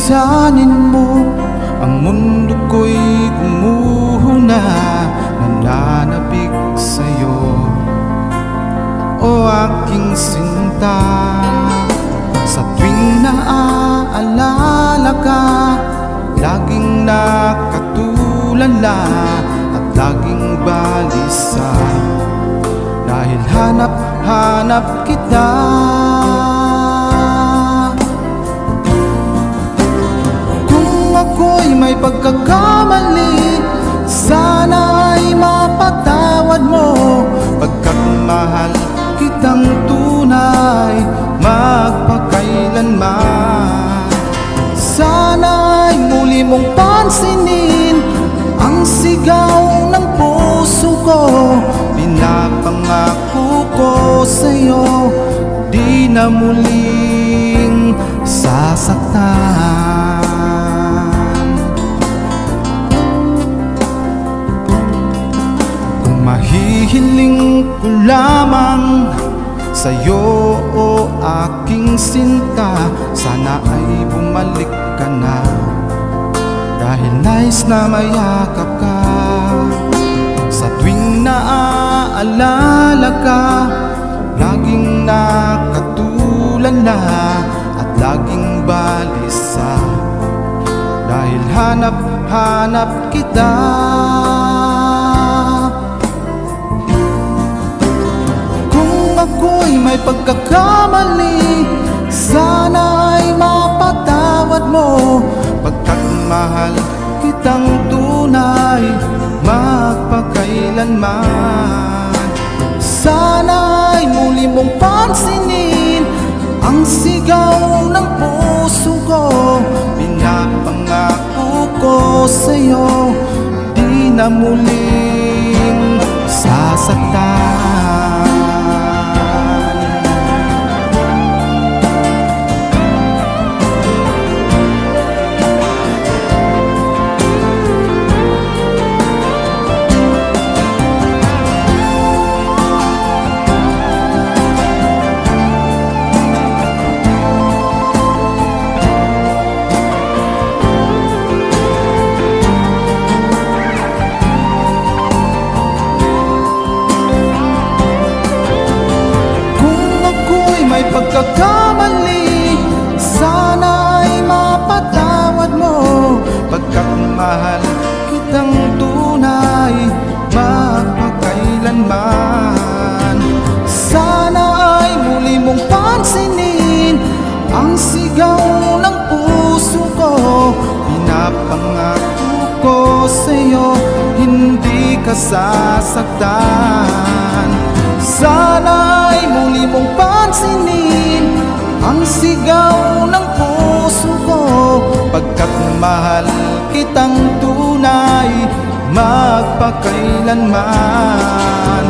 Lisanin mo ang mundo ko'y gumuhuna, nananabik sa'yo, o aking sinta. Sa tuwing naaalala ka, laging nakatulala at laging balisa, dahil hanap-hanap kita. Ako'y may pagkakamali, sana'y mapatawad mo, pagkat mahal kitang tunay magpakailanman. Sana'y muli mong pansinin ang sigaw ng puso ko, pinapangako ko sa'yo, di na muling sasaktan. Mahihiling ko lamang sa'yo, o aking sinta, sana ay bumalik ka na, dahil nais na mayakap ka. Sa tuwing naaalala ka, laging nakatulala at laging balisa, dahil hanap-hanap kita. Ako'y may pagkakamali, sana'y mapatawad mo, pagkat mahal kitang tunay magpakailanman. Sana'y muli mong pansinin ang sigaw ng puso ko, pinapangako ko sa'yo, di na muling sasaktan. Pagkakamali, sana'y mapatawad mo, pagkat mahal kitang tunay magpakailanman. Sana'y muli mong pansinin ang sigaw ng puso ko, pinapangako ko sa'yo, hindi ka sasaktan. Sana'y muli mong pansinin ang sigaw ng puso ko, pagkat mahal kitang tunay magpakailanman.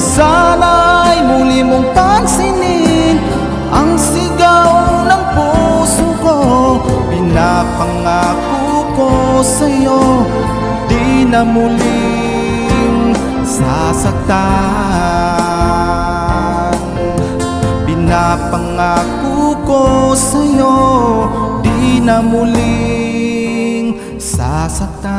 Sana'y muli mong pansinin ang sigaw ng puso ko, pinapangako ko sa'yo, di na muling sasaktan. Pinapangako ko sa'yo, di na muling sasaktan.